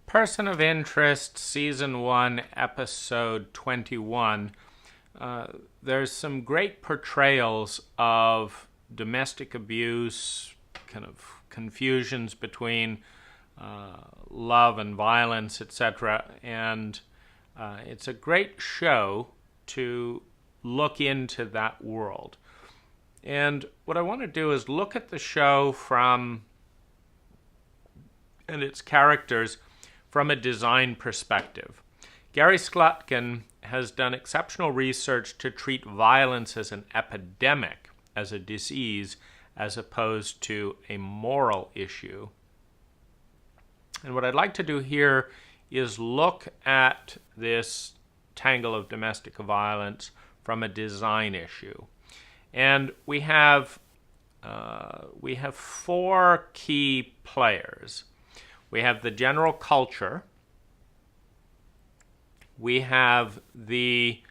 Person of Interest, Season 1, Episode 21. There's some great portrayals of domestic abuse, kind of confusions between love and violence, etc. And it's a great show to look into that world. And what I want to do is look at the show and its characters from a design perspective. Gary Slutkin has done exceptional research to treat violence as an epidemic, as a disease, as opposed to a moral issue. And what I'd like to do here is look at this tangle of domestic violence from a design issue. And we have four key players. We have the general culture. We have the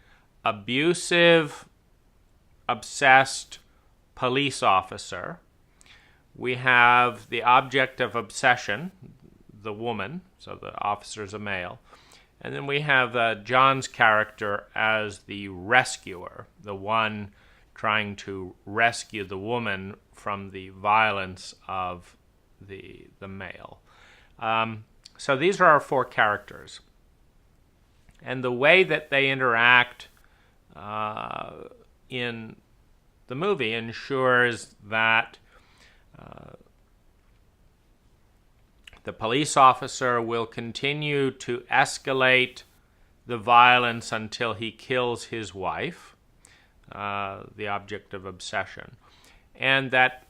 abusive, obsessed police officer. We have the object of obsession, the woman, so the officer is a male. And then we have John's character as the rescuer, the one trying to rescue the woman from the violence of the male. So these are our four characters. And the way that they interact in the movie ensures that the police officer will continue to escalate the violence until he kills his wife, the object of obsession. And that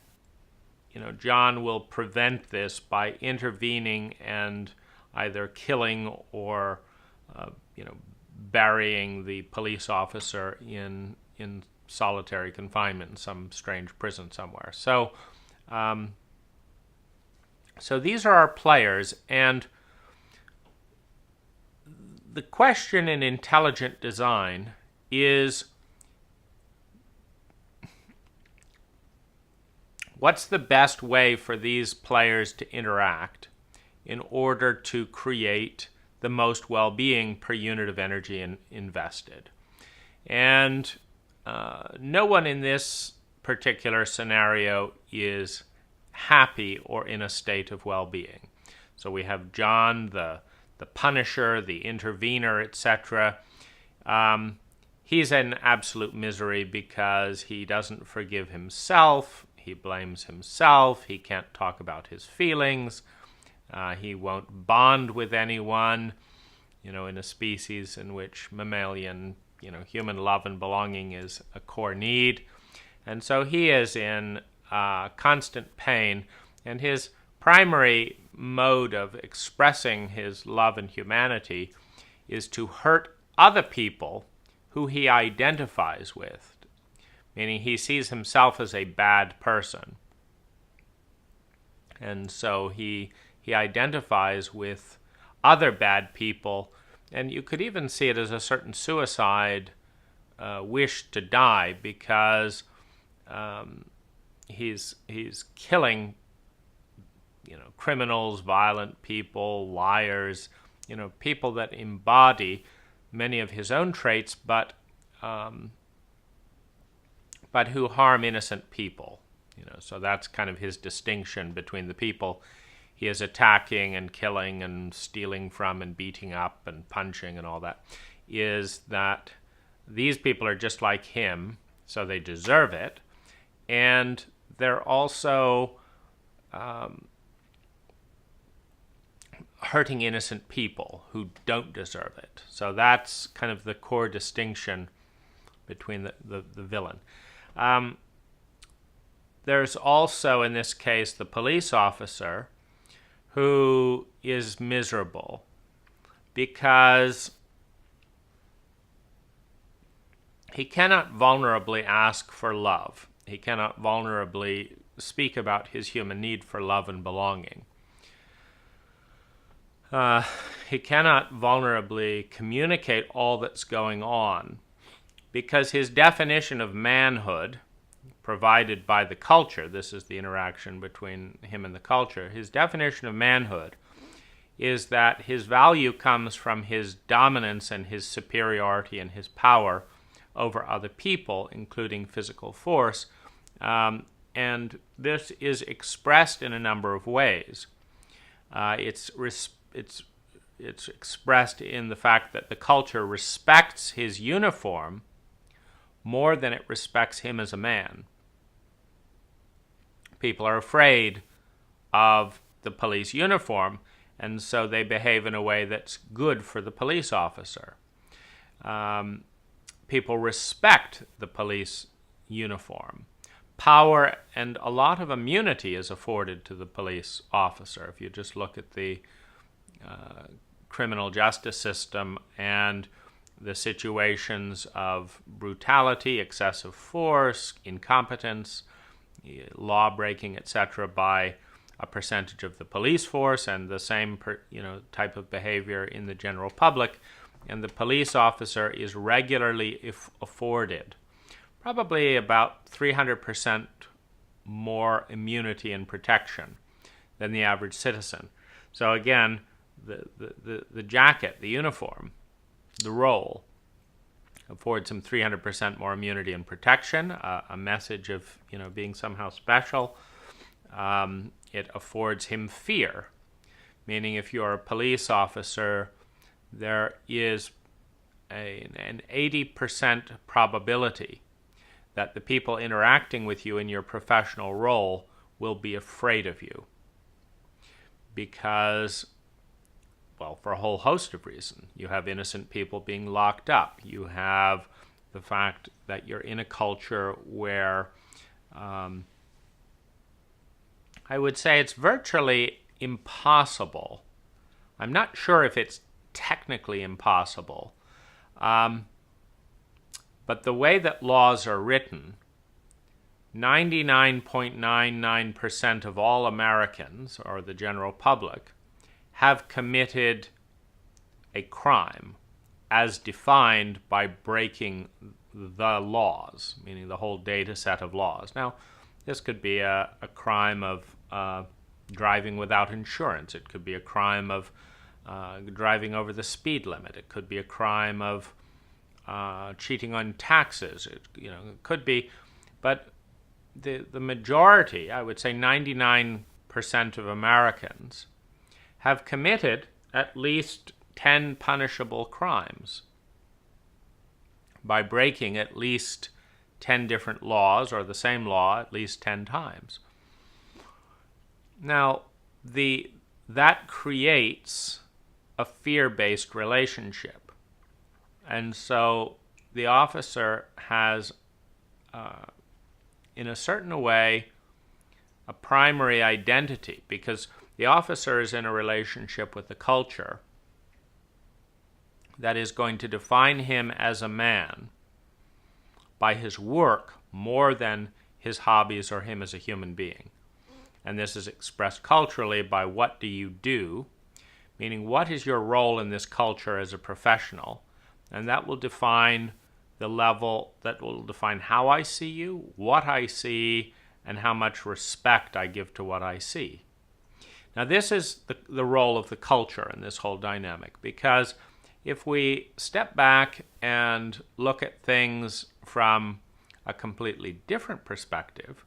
John will prevent this by intervening and either killing or, burying the police officer in solitary confinement in some strange prison somewhere. So these are our players, and the question in intelligent design is, what's the best way for these players to interact in order to create the most well-being per unit of energy invested? And no one in this particular scenario is happy or in a state of well-being. So we have John, the punisher, the intervener, etc. He's in absolute misery because he doesn't forgive himself. He blames himself. He can't talk about his feelings. He won't bond with anyone, in a species in which mammalian, human love and belonging is a core need. And so he is in constant pain, and his primary mode of expressing his love and humanity is to hurt other people who he identifies with, meaning he sees himself as a bad person. And so he identifies with other bad people, and you could even see it as a certain suicide wish to die, because he's killing criminals, violent people, liars, people that embody many of his own traits, but who harm innocent people. So that's kind of his distinction between the people he is attacking and killing and stealing from and beating up and punching and all that, is that these people are just like him, so they deserve it, and they're also hurting innocent people who don't deserve it. So that's kind of the core distinction between the villain. There's also, in this case, the police officer who is miserable because he cannot vulnerably ask for love. He cannot vulnerably speak about his human need for love and belonging. He cannot vulnerably communicate all that's going on because his definition of manhood, provided by the culture, this is the interaction between him and the culture, his definition of manhood is that his value comes from his dominance and his superiority and his power over other people, including physical force. And this is expressed in a number of ways. It's expressed in the fact that the culture respects his uniform more than it respects him as a man. People are afraid of the police uniform, and so they behave in a way that's good for the police officer. People respect the police uniform. Power and a lot of immunity is afforded to the police officer. If you just look at the criminal justice system and the situations of brutality, excessive force, incompetence, law breaking, etc., by a percentage of the police force, and the same type of behavior in the general public, and the police officer is regularly afforded probably about 300% more immunity and protection than the average citizen. So again, the jacket, the uniform, the role affords him 300% more immunity and protection, a message of being somehow special. It affords him fear, meaning if you're a police officer, there is an 80% probability that the people interacting with you in your professional role will be afraid of you. Because, well, for a whole host of reasons. You have innocent people being locked up. You have the fact that you're in a culture where I would say it's virtually impossible. I'm not sure if it's technically impossible, but the way that laws are written, 99.99% of all Americans, or the general public, have committed a crime as defined by breaking the laws, meaning the whole data set of laws. Now, this could be a crime of driving without insurance. It could be a crime of driving over the speed limit. It could be a crime of cheating on taxes. It could be, but the majority, I would say 99% of Americans, have committed at least 10 punishable crimes by breaking at least 10 different laws, or the same law at least 10 times. Now, that creates a fear-based relationship. And so the officer has, in a certain way, a primary identity, because the officer is in a relationship with the culture that is going to define him as a man by his work more than his hobbies or him as a human being. And this is expressed culturally by what do you do, meaning what is your role in this culture as a professional, and that will define the level, that will define how I see you, what I see, and how much respect I give to what I see. Now this is the role of the culture in this whole dynamic, because if we step back and look at things from a completely different perspective,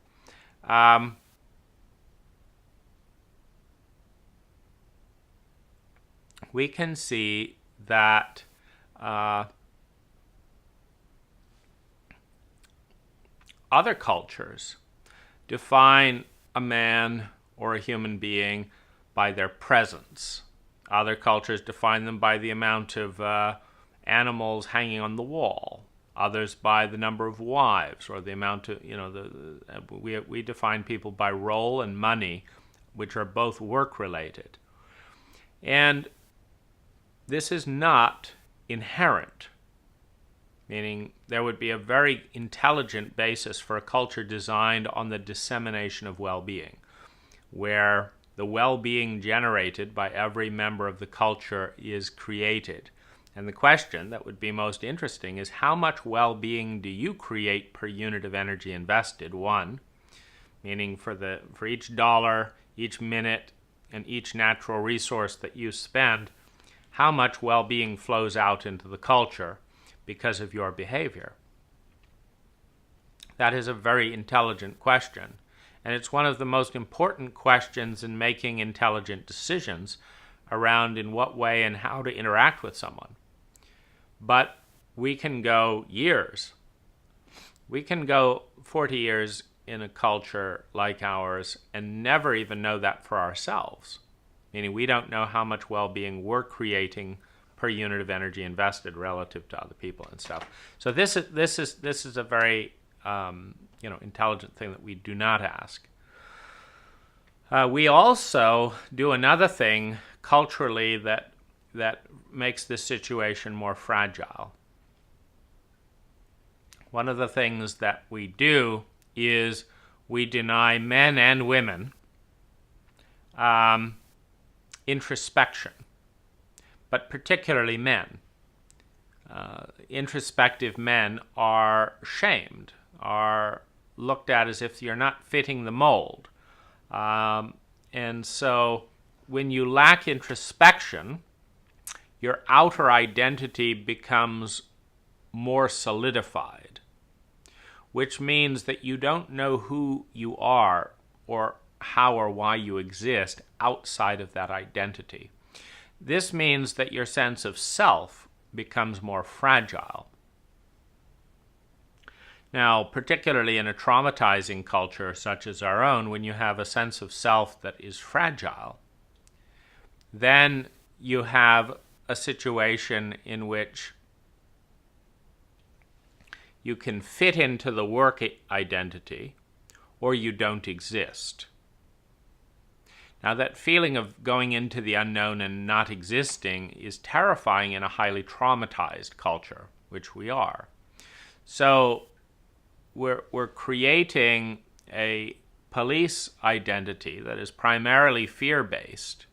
we can see that other cultures define a man or a human being by their presence. Other cultures define them by the amount of animals hanging on the wall. Others by the number of wives, or the amount of, we define people by role and money, which are both work-related. And this is not inherent, meaning there would be a very intelligent basis for a culture designed on the dissemination of well-being, where the well-being generated by every member of the culture is created And the question that would be most interesting is, how much well-being do you create per unit of energy invested? One, meaning for each dollar, each minute, and each natural resource that you spend, how much well-being flows out into the culture because of your behavior? That is a very intelligent question, and it's one of the most important questions in making intelligent decisions around in what way and how to interact with someone. But we can go years. We can go 40 years in a culture like ours and never even know that for ourselves, meaning we don't know how much well-being we're creating per unit of energy invested relative to other people and stuff. So this is a very intelligent thing that we do not ask. We also do another thing culturally that makes this situation more fragile. One of the things that we do is we deny men and women introspection, but particularly men. Introspective men are shamed, are looked at as if you're not fitting the mold. And so when you lack introspection, your outer identity becomes more solidified, which means that you don't know who you are or how or why you exist outside of that identity. This means that your sense of self becomes more fragile. Now, particularly in a traumatizing culture such as our own, when you have a sense of self that is fragile, then you have a situation in which you can fit into the work identity or you don't exist. Now, that feeling of going into the unknown and not existing is terrifying in a highly traumatized culture, which we are. So we're creating a police identity that is primarily fear-based,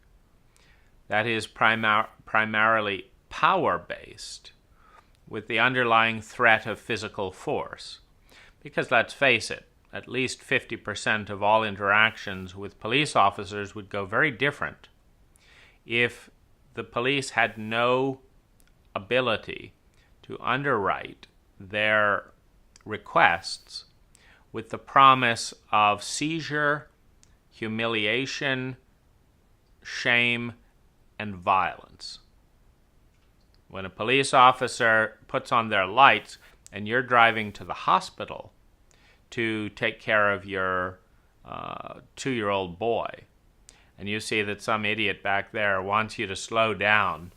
that is primarily power-based, with the underlying threat of physical force. Because let's face it, at least 50% of all interactions with police officers would go very different if the police had no ability to underwrite their requests with the promise of seizure, humiliation, shame, and violence. When a police officer puts on their lights and you're driving to the hospital to take care of your 2-year-old boy, and you see that some idiot back there wants you to slow down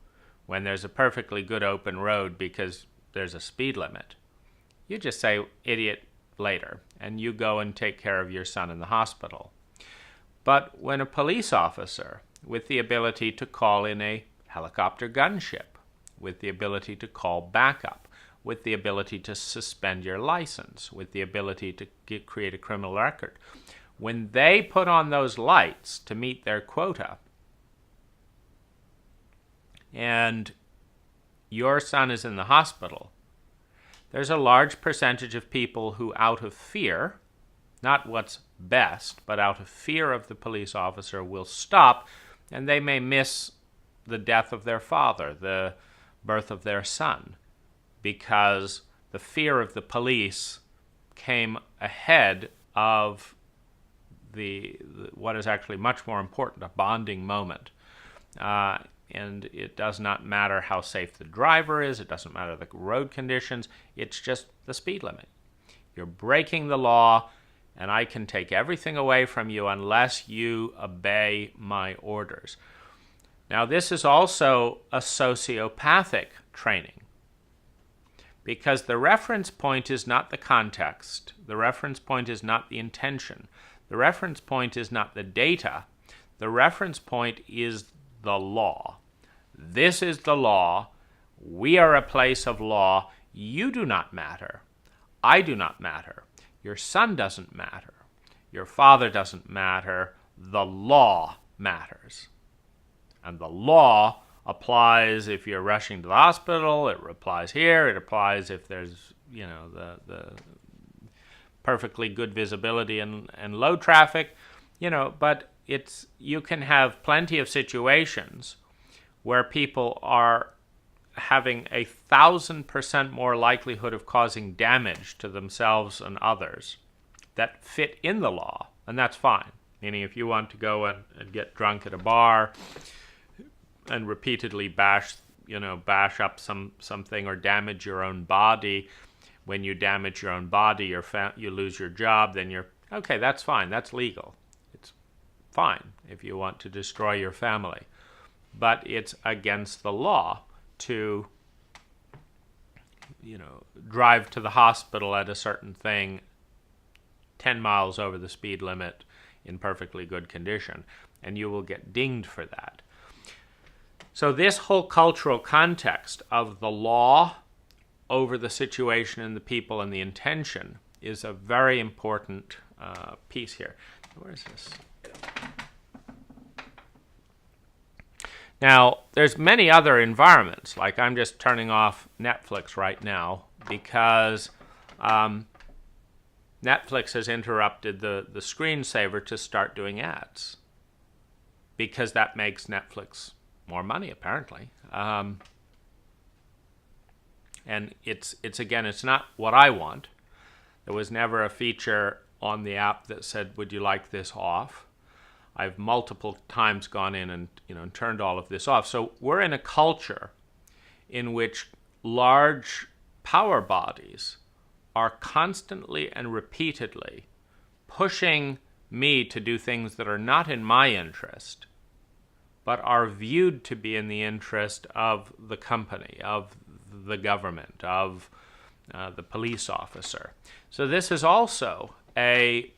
when there's a perfectly good open road because there's a speed limit, you just say, "Idiot," later, and you go and take care of your son in the hospital. But when a police officer with the ability to call in a helicopter gunship, with the ability to call backup, with the ability to suspend your license, with the ability to create a criminal record, when they put on those lights to meet their quota, and your son is in the hospital, there's a large percentage of people who, out of fear, not what's best, but out of fear of the police officer, will stop, and they may miss the death of their father, the birth of their son, because the fear of the police came ahead of the what is actually much more important, a bonding moment. And it does not matter how safe the driver is, it doesn't matter the road conditions, it's just the speed limit. You're breaking the law, and I can take everything away from you unless you obey my orders. Now, this is also a sociopathic training, because the reference point is not the context, the reference point is not the intention, the reference point is not the data, the reference point is the law. This is the law. We are a place of law. You do not matter. I do not matter. Your son doesn't matter. Your father doesn't matter. The law matters. And the law applies if you're rushing to the hospital. It applies here. It applies if there's, the perfectly good visibility and low traffic, but you can have plenty of situations where people are having 1,000% more likelihood of causing damage to themselves and others that fit in the law, and that's fine. Meaning, if you want to go and get drunk at a bar and repeatedly bash up something or damage your own body, when you damage your own body, you lose your job, then you're okay. That's fine. That's legal. It's fine if you want to destroy your family, but it's against the law to drive to the hospital at a certain thing 10 miles over the speed limit in perfectly good condition, and you will get dinged for that. So this whole cultural context of the law over the situation and the people and the intention is a very important piece here. Where is this? Now, there's many other environments, like I'm just turning off Netflix right now because Netflix has interrupted the screensaver to start doing ads because that makes Netflix more money, apparently. And it's not what I want. There was never a feature on the app that said, would you like this off? I've multiple times gone in and turned all of this off. So we're in a culture in which large power bodies are constantly and repeatedly pushing me to do things that are not in my interest, but are viewed to be in the interest of the company, of the government, of the police officer. So this is also a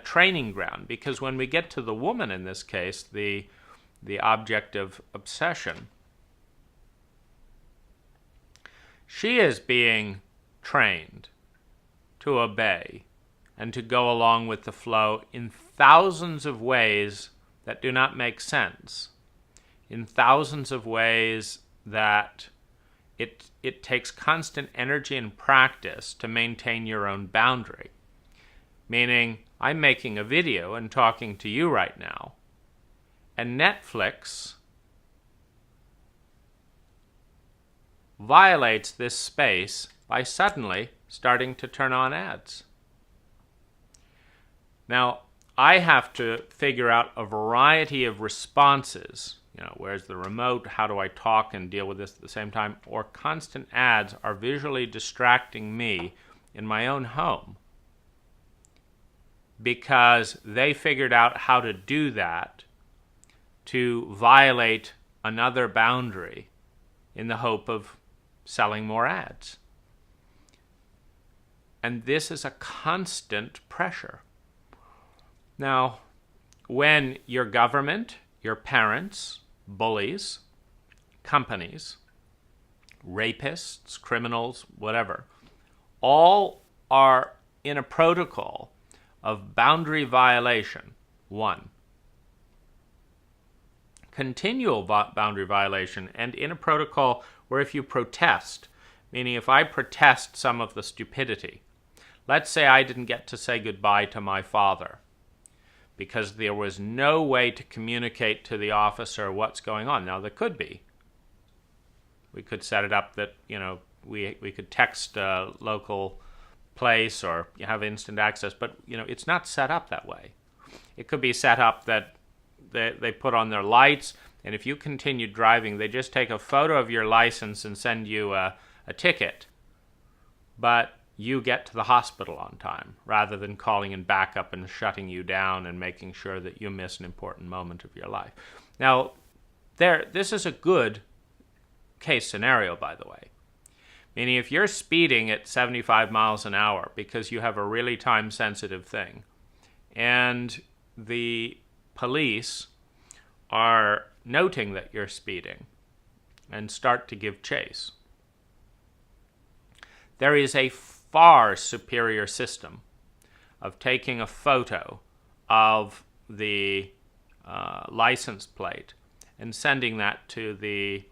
training ground, because when we get to the woman in this case, the object of obsession, she is being trained to obey and to go along with the flow in thousands of ways that do not make sense, in thousands of ways that it takes constant energy and practice to maintain your own boundary. Meaning, I'm making a video and talking to you right now, and Netflix violates this space by suddenly starting to turn on ads. Now, I have to figure out a variety of responses. Where's the remote? How do I talk and deal with this at the same time? Or constant ads are visually distracting me in my own home, because they figured out how to do that to violate another boundary in the hope of selling more ads. And this is a constant pressure. Now, when your government, your parents, bullies, companies, rapists, criminals, whatever, all are in a protocol of boundary violation, one. Continual boundary violation, and in a protocol where if you protest, meaning if I protest some of the stupidity, let's say I didn't get to say goodbye to my father because there was no way to communicate to the officer what's going on. Now, there could be. We could set it up that, we could text a local place or you have instant access, but it's not set up that way. It could be set up that they put on their lights, and if you continue driving, they just take a photo of your license and send you a ticket, but you get to the hospital on time rather than calling in backup and shutting you down and making sure that you miss an important moment of your life. Now, this is a good case scenario, by the way. Meaning, if you're speeding at 75 miles an hour because you have a really time-sensitive thing, and the police are noting that you're speeding and start to give chase, there is a far superior system of taking a photo of the license plate and sending that to the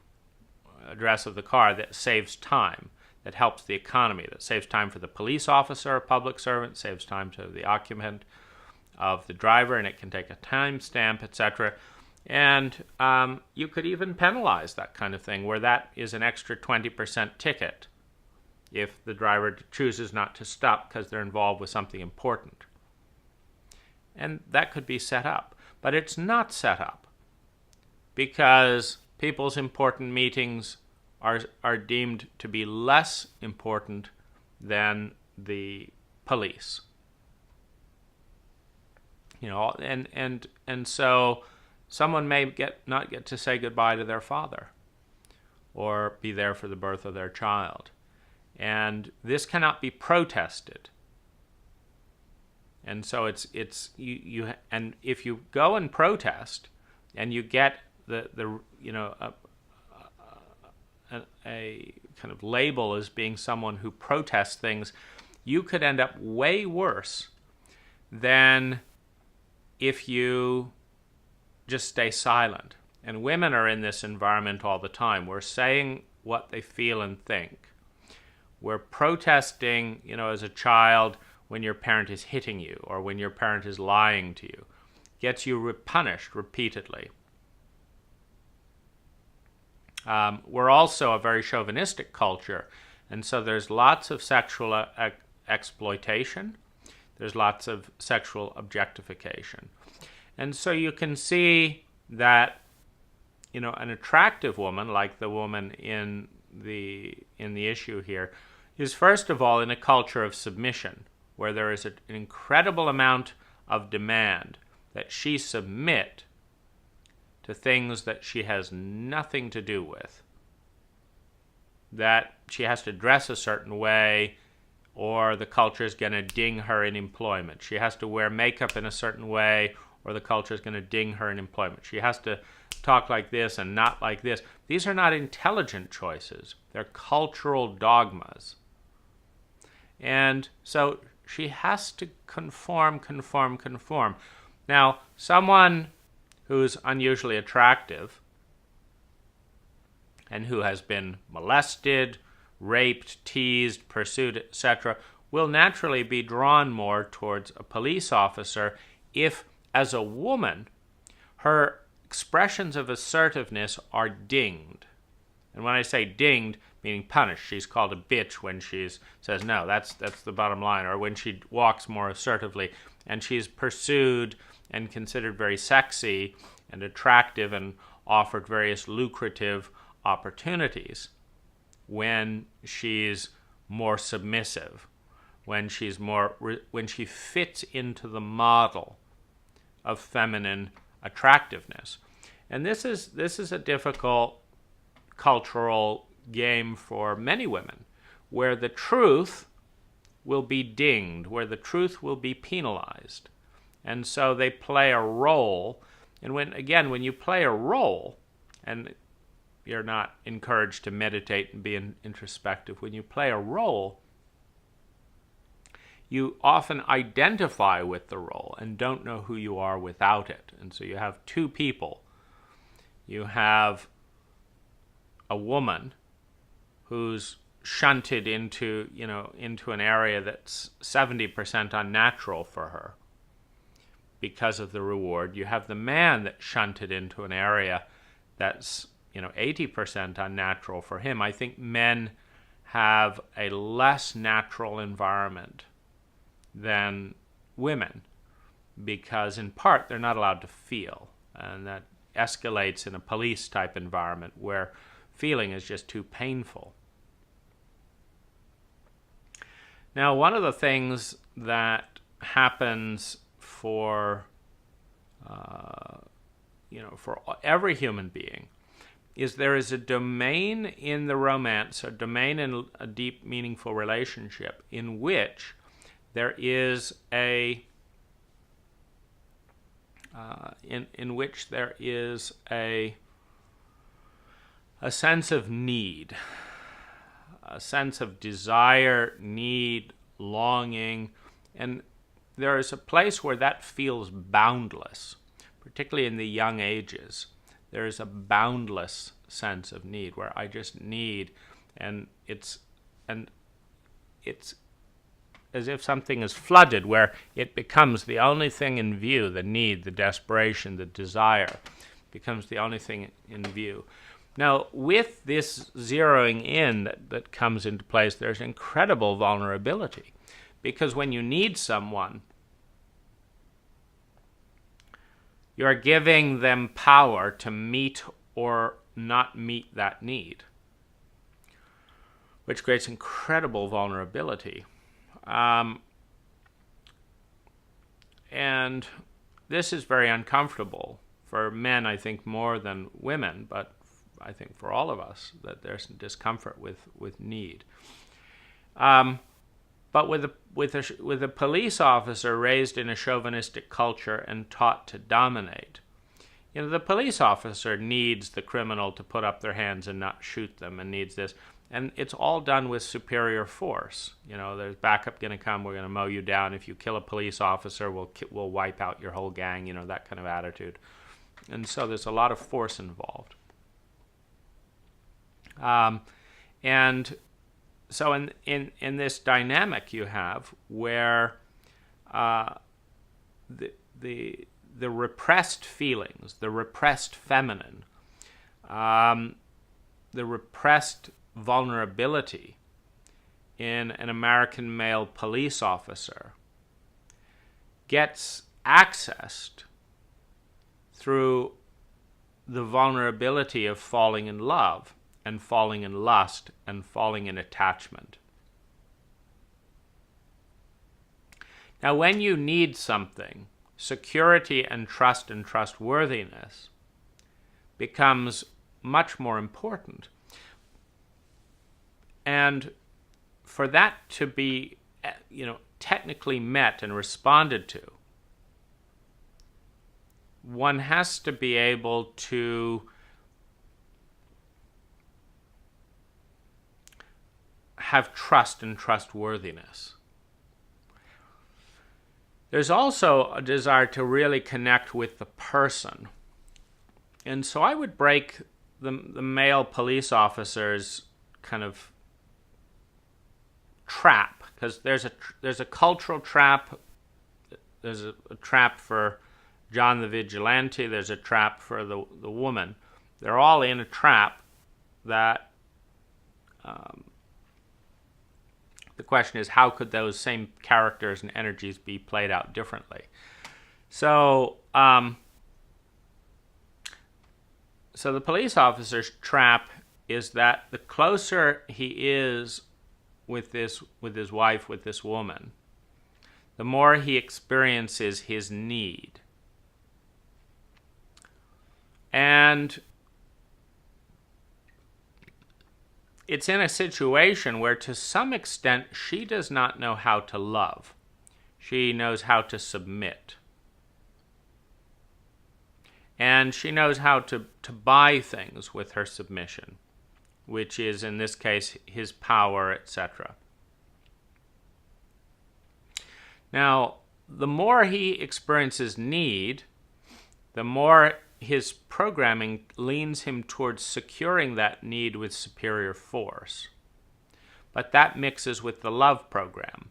address of the car that saves time, that helps the economy, that saves time for the police officer or public servant, saves time to the occupant of the driver, and it can take a timestamp, etc. And you could even penalize that kind of thing, where that is an extra 20% ticket if the driver chooses not to stop because they're involved with something important. And that could be set up. But it's not set up because people's important meetings are deemed to be less important than the police. And so someone may not get to say goodbye to their father or be there for the birth of their child. And this cannot be protested. And so it's you and if you go and protest and you get a kind of label as being someone who protests things, you could end up way worse than if you just stay silent. And women are in this environment all the time. We're saying what they feel and think. We're protesting, as a child when your parent is hitting you or when your parent is lying to you. Gets you punished repeatedly. We're also a very chauvinistic culture, and so there's lots of sexual exploitation. There's lots of sexual objectification. And so you can see that, an attractive woman, like the woman in the issue here, is first of all in a culture of submission, where there is an incredible amount of demand that she submit to things that she has nothing to do with, that she has to dress a certain way or the culture is going to ding her in employment. She has to wear makeup in a certain way or the culture is going to ding her in employment. She has to talk like this and not like this. These are not intelligent choices. They're cultural dogmas. And so she has to conform. Now, someone who's unusually attractive and who has been molested, raped, teased, pursued, etc., will naturally be drawn more towards a police officer if, as a woman, her expressions of assertiveness are dinged. And when I say dinged, meaning punished, she's called a bitch when she says no, that's the bottom line, or when she walks more assertively, and she's pursued and considered very sexy and attractive and offered various lucrative opportunities when she's more submissive, when she fits into the model of feminine attractiveness. And this is a difficult cultural game for many women, where the truth will be dinged, where the truth will be penalized. And so they play a role. And when you play a role, and you're not encouraged to meditate and be introspective, when you play a role, you often identify with the role and don't know who you are without it. And so you have two people. You have a woman who's shunted into an area that's 70% unnatural for her because of the reward. You have the man that's shunted into an area that's 80% unnatural for him. I think men have a less natural environment than women because, in part, they're not allowed to feel, and that escalates in a police type environment where feeling is just too painful. Now, one of the things that happens for every human being is there is a domain in the romance, a domain in a deep, meaningful relationship in which there is a sense of need, a sense of desire, need, longing, and there is a place where that feels boundless, particularly in the young ages. there is a boundless sense of need where I just need, and it's as if something is flooded, where it becomes the only thing in view. The need, the desperation, the desire becomes the only thing in view. Now, with this zeroing in that comes into place, there's incredible vulnerability, because when you need someone, you're giving them power to meet or not meet that need, which creates incredible vulnerability. And this is very uncomfortable for men, I think, more than women, but I think for all of us, that there's discomfort with need. But with a police officer raised in a chauvinistic culture and taught to dominate, the police officer needs the criminal to put up their hands and not shoot them, and needs this. And it's all done with superior force. There's backup going to come. We're going to mow you down. If you kill a police officer, we'll wipe out your whole gang. That kind of attitude. And so there's a lot of force involved. And so in this dynamic you have where the repressed feelings, the repressed feminine, the repressed vulnerability in an American male police officer gets accessed through the vulnerability of falling in love and falling in lust and falling in attachment. Now, when you need something, security and trustworthiness becomes much more important. And for that to be, technically met and responded to, one has to be able to have trust and trustworthiness. There's also a desire to really connect with the person. And so I would break the male police officer's kind of trap, because there's a cultural trap. There's a trap for John the Vigilante. There's a trap for the woman. They're all in a trap that the question is, how could those same characters and energies be played out differently? So the police officer's trap is that the closer he is with his wife, with this woman, the more he experiences his need. And it's in a situation where, to some extent, she does not know how to love. She knows how to submit. And she knows how to buy things with her submission, which is, in this case, his power, etc. Now, the more he experiences need, the more his programming leans him towards securing that need with superior force. But that mixes with the love program.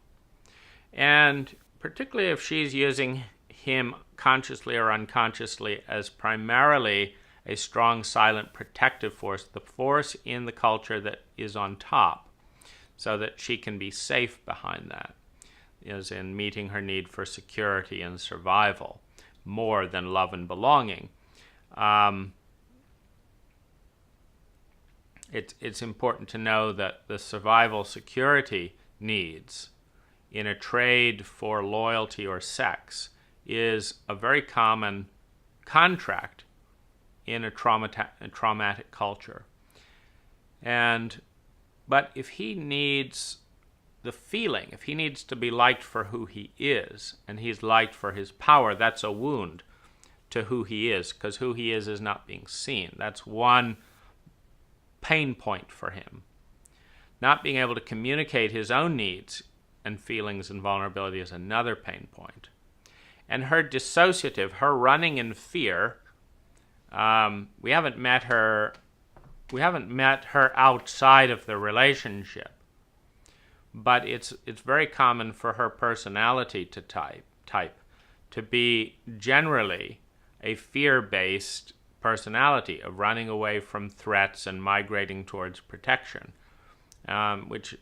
And particularly if she's using him consciously or unconsciously as primarily a strong, silent, protective force, the force in the culture that is on top, so that she can be safe behind that, as in meeting her need for security and survival, more than love and belonging. It's important to know that the survival security needs in a trade for loyalty or sex is a very common contract in a traumatic culture. But if he needs the feeling, if he needs to be liked for who he is, and he's liked for his power, that's a wound to who he is, because who he is not being seen. That's one pain point for him. Not being able to communicate his own needs and feelings and vulnerability is another pain point. And her dissociative, her running in fear We haven't met her outside of the relationship, but it's very common for her personality to type to be generally a fear-based personality of running away from threats and migrating towards protection, which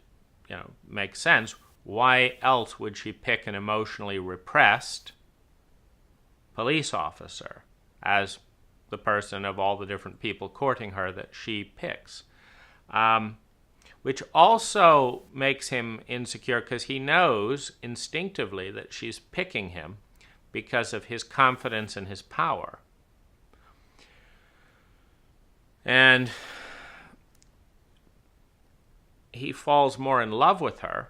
makes sense. Why else would she pick an emotionally repressed police officer as the person of all the different people courting her that she picks? Which also makes him insecure because he knows instinctively that she's picking him because of his confidence and his power. And he falls more in love with her,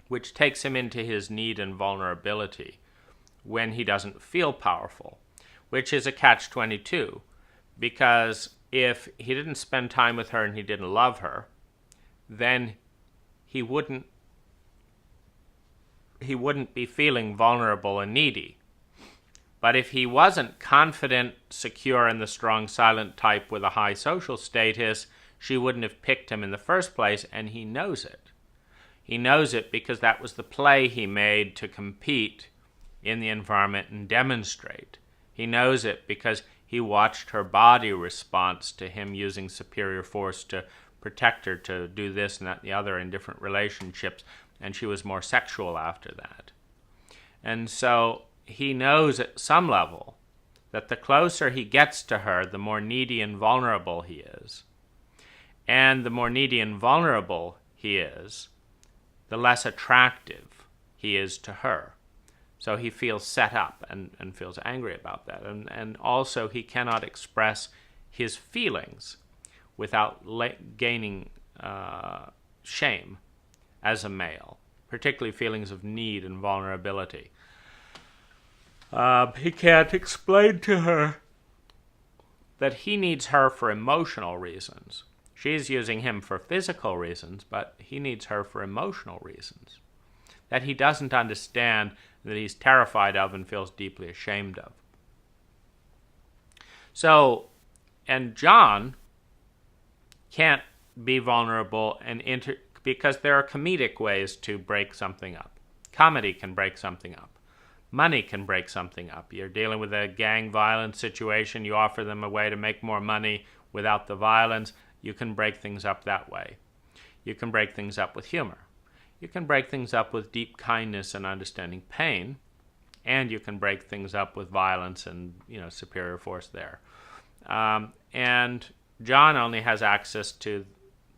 which takes him into his need and vulnerability when he doesn't feel powerful, which is a catch-22, because if he didn't spend time with her and he didn't love her, then he wouldn't be feeling vulnerable and needy. But if he wasn't confident, secure, and the strong silent type with a high social status, she wouldn't have picked him in the first place, and he knows it. He knows it because that was the play he made to compete in the environment and demonstrate. He knows it because he watched her body response to him using superior force to protect her, to do this and that and the other in different relationships, and she was more sexual after that. And so he knows at some level that the closer he gets to her, the more needy and vulnerable he is. And the more needy and vulnerable he is, the less attractive he is to her. So he feels set up and feels angry about that. And also he cannot express his feelings without gaining shame as a male, particularly feelings of need and vulnerability. He can't explain to her that he needs her for emotional reasons. She's using him for physical reasons, but he needs her for emotional reasons that he doesn't understand, that he's terrified of and feels deeply ashamed of. So, and John can't be vulnerable because there are comedic ways to break something up. Comedy can break something up. Money can break something up. You're dealing with a gang violence situation. You offer them a way to make more money without the violence. You can break things up that way. You can break things up with humor. You can break things up with deep kindness and understanding pain. And you can break things up with violence and, superior force there. And John only has access to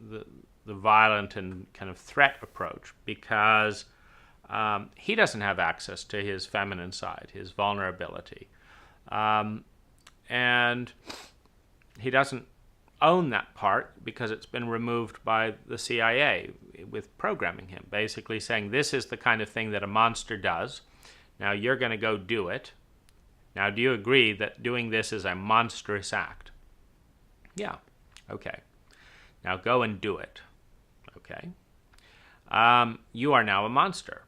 the violent and kind of threat approach because he doesn't have access to his feminine side, his vulnerability. And he doesn't own that part because it's been removed by the CIA with programming him, basically saying this is the kind of thing that a monster does. Now you're going to go do it. Now do you agree that doing this is a monstrous act? Yeah. Okay. Now go and do it. Okay. You are now a monster.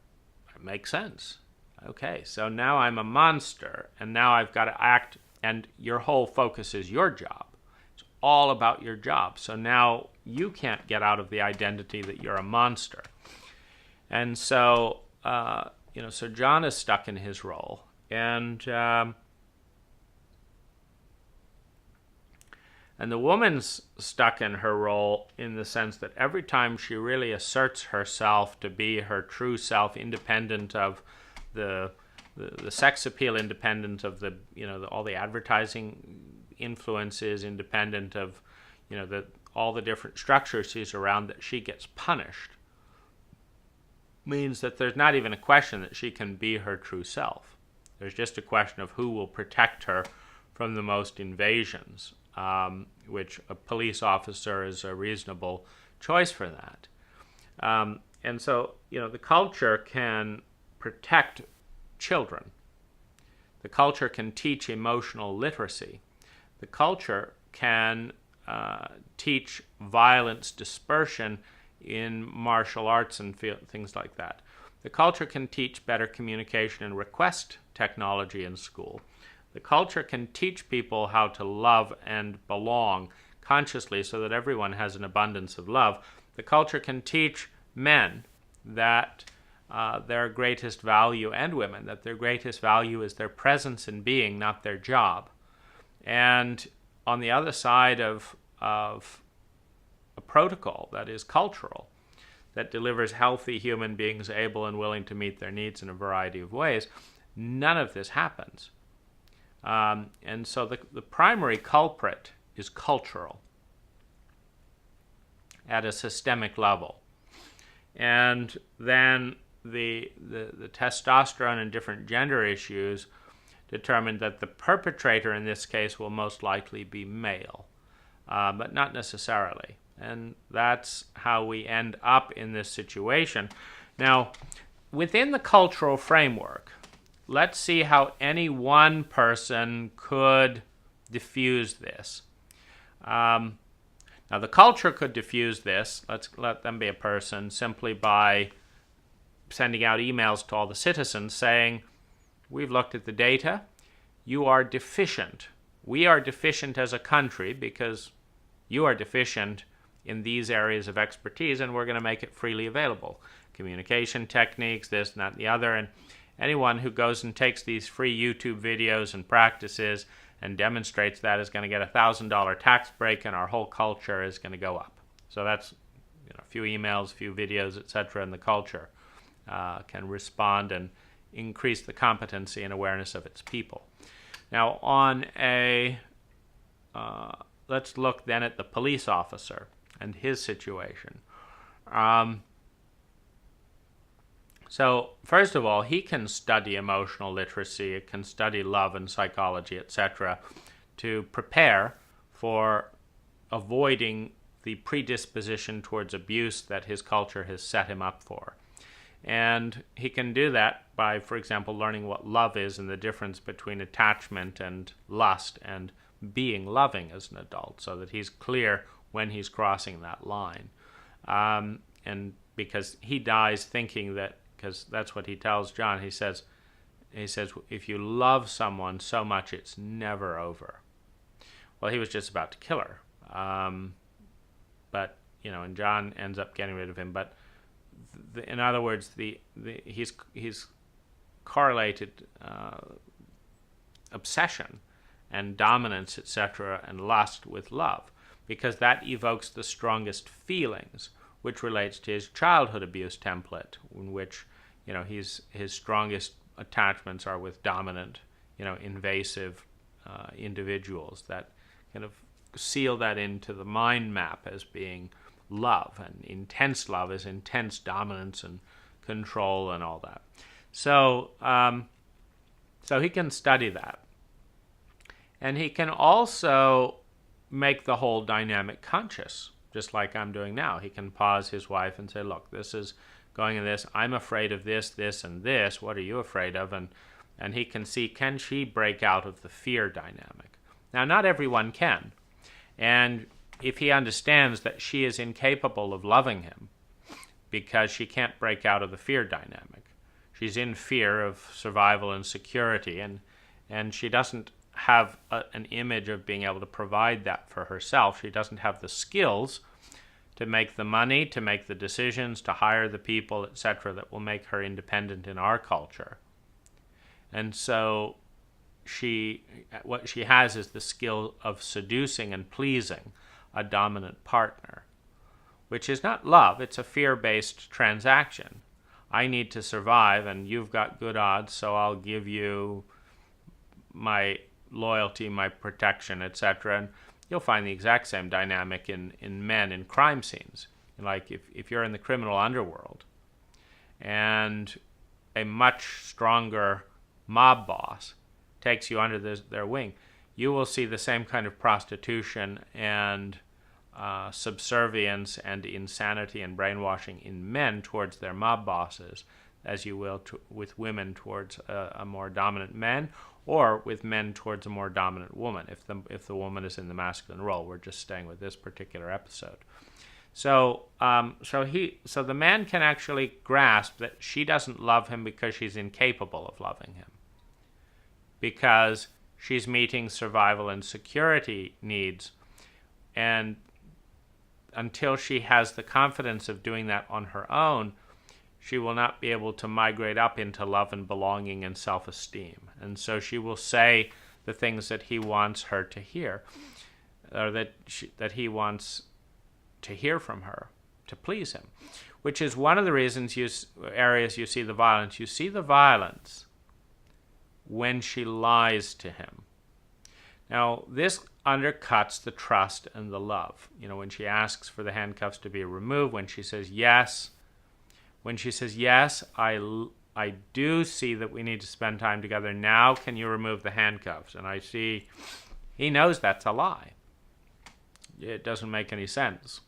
That makes sense. Okay, so now I'm a monster, and now I've got to act, and your whole focus is your job. It's all about your job. So now you can't get out of the identity that you're a monster. And so, so John is stuck in his role, and the woman's stuck in her role in the sense that every time she really asserts herself to be her true self, independent of the sex appeal, independent of all the advertising influences, independent of all the different structures she's around, that she gets punished, means that there's not even a question that she can be her true self. There's just a question of who will protect her from the most invasions. Which a police officer is a reasonable choice for that. And so, the culture can protect children. The culture can teach emotional literacy. The culture can teach violence dispersion in martial arts and things like that. The culture can teach better communication and request technology in school. The culture can teach people how to love and belong consciously so that everyone has an abundance of love. The culture can teach men that their greatest value, and women, that their greatest value is their presence in being, not their job. And on the other side of a protocol that is cultural, that delivers healthy human beings able and willing to meet their needs in a variety of ways, none of this happens. And so the primary culprit is cultural at a systemic level. And then the testosterone and different gender issues determined that the perpetrator in this case will most likely be male, but not necessarily. And that's how we end up in this situation. Now, within the cultural framework, let's see how any one person could diffuse this. Now, the culture could diffuse this. Let's let them be a person simply by sending out emails to all the citizens saying, we've looked at the data. You are deficient. We are deficient as a country because you are deficient in these areas of expertise, and we're going to make it freely available. Communication techniques, this, and that, and the other. And anyone who goes and takes these free YouTube videos and practices and demonstrates that is going to get a $1,000 tax break, and our whole culture is going to go up. So that's a few emails, a few videos, etc., and the culture can respond and increase the competency and awareness of its people. Now, on let's look then at the police officer and his situation. So, first of all, he can study emotional literacy, it can study love and psychology, etc., to prepare for avoiding the predisposition towards abuse that his culture has set him up for. And he can do that by, for example, learning what love is and the difference between attachment and lust and being loving as an adult, so that he's clear when he's crossing that line. And because he dies thinking that, because that's what he tells John, he says, if you love someone so much, it's never over. Well, he was just about to kill her. But, and John ends up getting rid of him. But in other words, he's correlated obsession and dominance, etc., and lust with love, because that evokes the strongest feelings, which relates to his childhood abuse template, in which his strongest attachments are with dominant, invasive individuals that kind of seal that into the mind map as being love, and intense love is intense dominance and control and all that. So he can study that. And he can also make the whole dynamic conscious, just like I'm doing now. He can pause his wife and say, look, this is going in this. I'm afraid of this, this, and this. What are you afraid of? And he can see, can she break out of the fear dynamic? Now, not everyone can. And if he understands that she is incapable of loving him because she can't break out of the fear dynamic, she's in fear of survival and security, and she doesn't have an image of being able to provide that for herself. She doesn't have the skills to make the money, to make the decisions, to hire the people, etc., that will make her independent in our culture. And so what she has is the skill of seducing and pleasing a dominant partner, which is not love. It's a fear-based transaction. I need to survive, and you've got good odds, so I'll give you my loyalty, my protection, etc. And you'll find the exact same dynamic in men in crime scenes. Like if you're in the criminal underworld and a much stronger mob boss takes you under their wing, you will see the same kind of prostitution and subservience and insanity and brainwashing in men towards their mob bosses as you will with women towards a more dominant man, or with men towards a more dominant woman, if the woman is in the masculine role. We're just staying with this particular episode. So the man can actually grasp that she doesn't love him because she's incapable of loving him, because she's meeting survival and security needs. And until she has the confidence of doing that on her own, she will not be able to migrate up into love and belonging and self-esteem. And so she will say the things that he wants her to hear, or that he wants to hear from her, to please him, which is one of the reasons areas you see the violence. You see the violence when she lies to him. Now, this undercuts the trust and the love. When she asks for the handcuffs to be removed, when she says yes, I do see that we need to spend time together. Now, can you remove the handcuffs? And I see he knows that's a lie. It doesn't make any sense.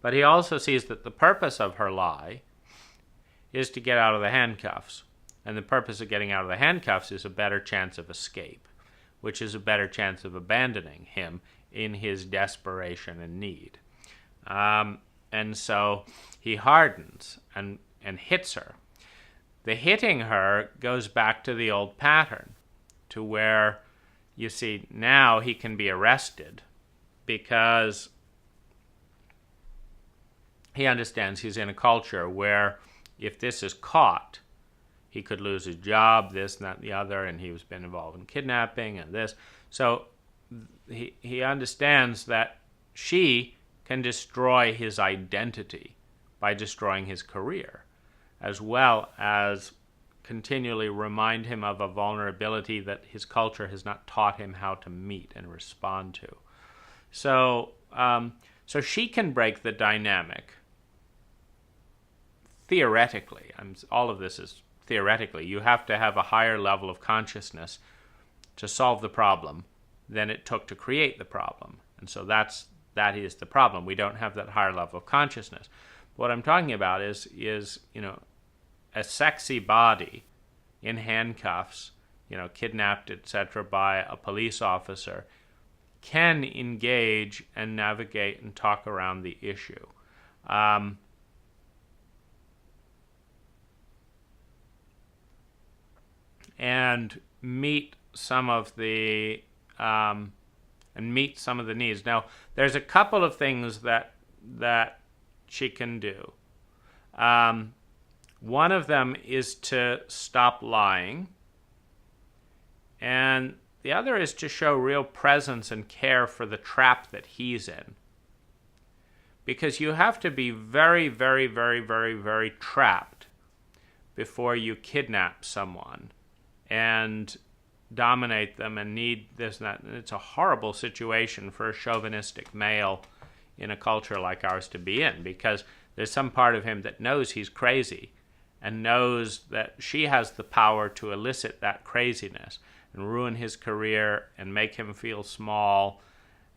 But he also sees that the purpose of her lie is to get out of the handcuffs. And the purpose of getting out of the handcuffs is a better chance of escape, which is a better chance of abandoning him in his desperation and need. And so he hardens and hits her. The hitting her goes back to the old pattern, to where, you see, now he can be arrested because he understands he's in a culture where if this is caught, he could lose his job, this, and that, and the other, and he was been involved in kidnapping and this. So he understands that she can destroy his identity by destroying his career, as well as continually remind him of a vulnerability that his culture has not taught him how to meet and respond to. So she can break the dynamic. Theoretically, all of this is theoretically. You have to have a higher level of consciousness to solve the problem than it took to create the problem. And so that is the problem. We don't have that higher level of consciousness. What I'm talking about is a sexy body in handcuffs, kidnapped, etc., by a police officer, can engage and navigate and talk around the issue. And meet some of the needs. Now, there's a couple of things that she can do. One of them is to stop lying, and the other is to show real presence and care for the trap that he's in. Because you have to be very, very, very, very, very trapped before you kidnap someone and dominate them and need this and that. And it's a horrible situation for a chauvinistic male in a culture like ours to be in, because there's some part of him that knows he's crazy and knows that she has the power to elicit that craziness and ruin his career and make him feel small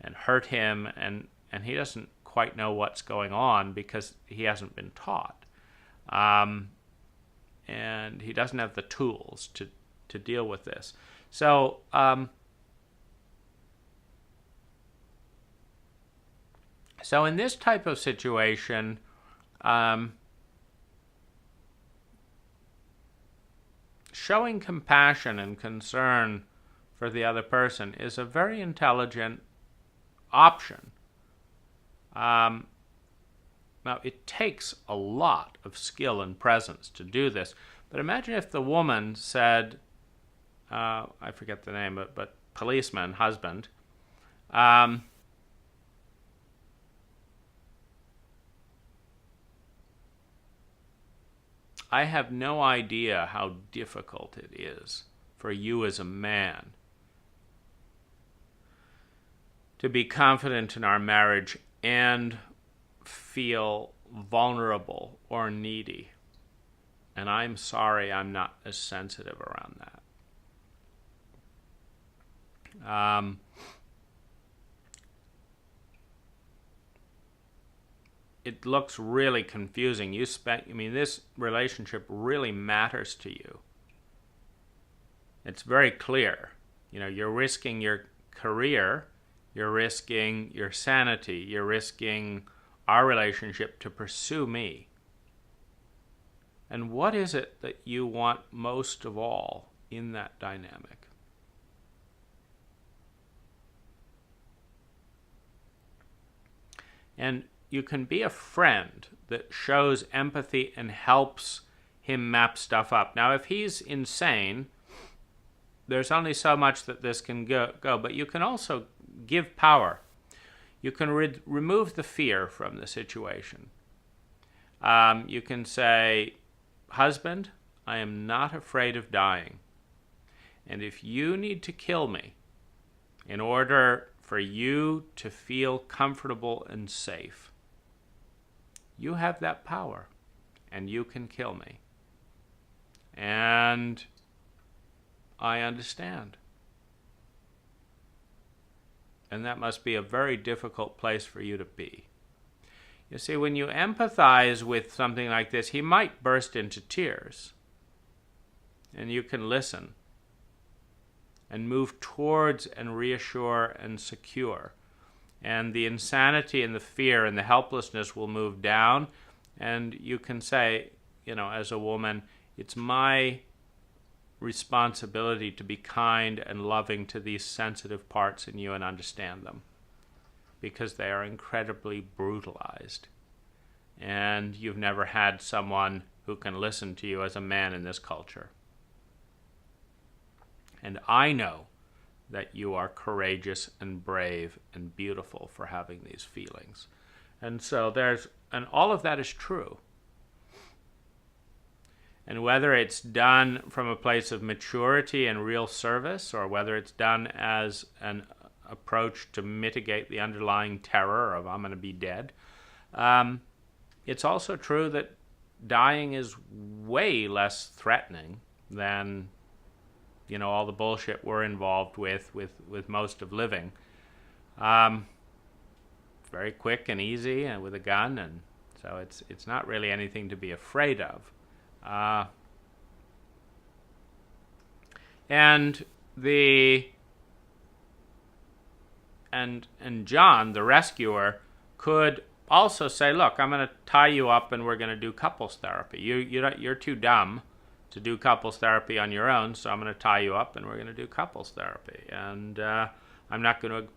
and hurt him, and he doesn't quite know what's going on because he hasn't been taught. And he doesn't have the tools to deal with this. So in this type of situation, showing compassion and concern for the other person is a very intelligent option. Now, it takes a lot of skill and presence to do this, but imagine if the woman said, I forget the name, but policeman, husband, I have no idea how difficult it is for you as a man to be confident in our marriage and feel vulnerable or needy. And I'm sorry I'm not as sensitive around that. It looks really confusing. This relationship really matters to you. It's very clear. You're risking your career, you're risking your sanity, you're risking our relationship to pursue me. And what is it that you want most of all in that dynamic? And you can be a friend that shows empathy and helps him map stuff up. Now, if he's insane, there's only so much that this can go, but you can also give power. You can remove the fear from the situation. You can say, husband, I am not afraid of dying. And if you need to kill me in order for you to feel comfortable and safe, you have that power, and you can kill me. And I understand. And that must be a very difficult place for you to be. You see, when you empathize with something like this, he might burst into tears. And you can listen and move towards and reassure and secure. And the insanity and the fear and the helplessness will move down. And you can say, as a woman, it's my responsibility to be kind and loving to these sensitive parts in you and understand them, because they are incredibly brutalized. And you've never had someone who can listen to you as a man in this culture. And I know that you are courageous and brave and beautiful for having these feelings. And so and all of that is true. And whether it's done from a place of maturity and real service, or whether it's done as an approach to mitigate the underlying terror of I'm going to be dead, it's also true that dying is way less threatening than all the bullshit we're involved with most of living. Very quick and easy, and with a gun, and so it's not really anything to be afraid of. And John, the rescuer, could also say, look, I'm going to tie you up and we're going to do couples therapy. You're too dumb to do couples therapy on your own, so I'm going to tie you up and we're going to do couples therapy. And I'm not going to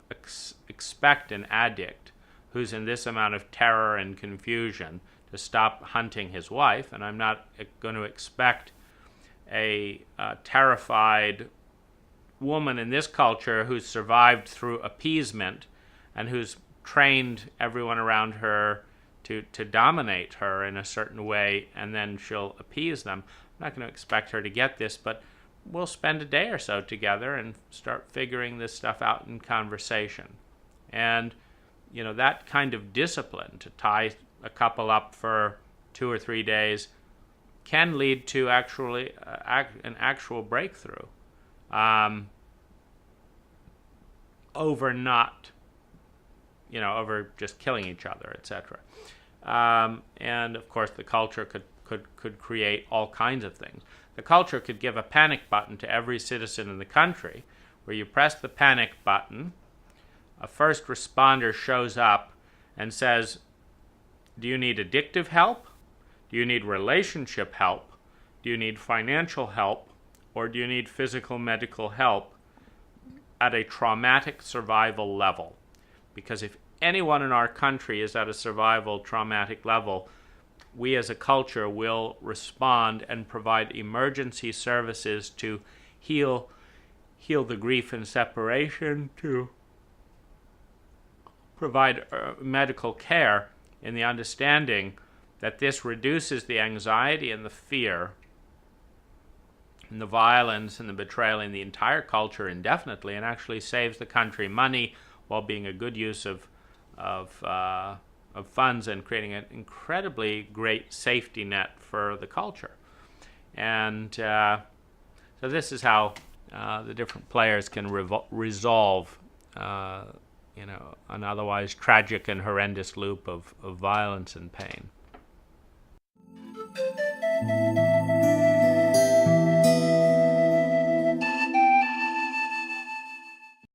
expect an addict who's in this amount of terror and confusion to stop hunting his wife, and I'm not going to expect a terrified woman in this culture who's survived through appeasement and who's trained everyone around her to dominate her in a certain way, and then she'll appease them. I'm not going to expect her to get this, but we'll spend a day or so together and start figuring this stuff out in conversation. And, that kind of discipline to tie a couple up for 2 or 3 days can lead to actually an actual breakthrough over over just killing each other, etc. And of course, the culture could create all kinds of things. The culture could give a panic button to every citizen in the country, where you press the panic button, a first responder shows up and says, do you need addictive help? Do you need relationship help? Do you need financial help? Or do you need physical medical help at a traumatic survival level? Because if anyone in our country is at a survival traumatic level, we as a culture will respond and provide emergency services to heal the grief and separation, to provide medical care, in the understanding that this reduces the anxiety and the fear and the violence and the betrayal in the entire culture indefinitely, and actually saves the country money while being a good use of funds and creating an incredibly great safety net for the culture. And so this is how the different players can resolve an otherwise tragic and horrendous loop of violence and pain.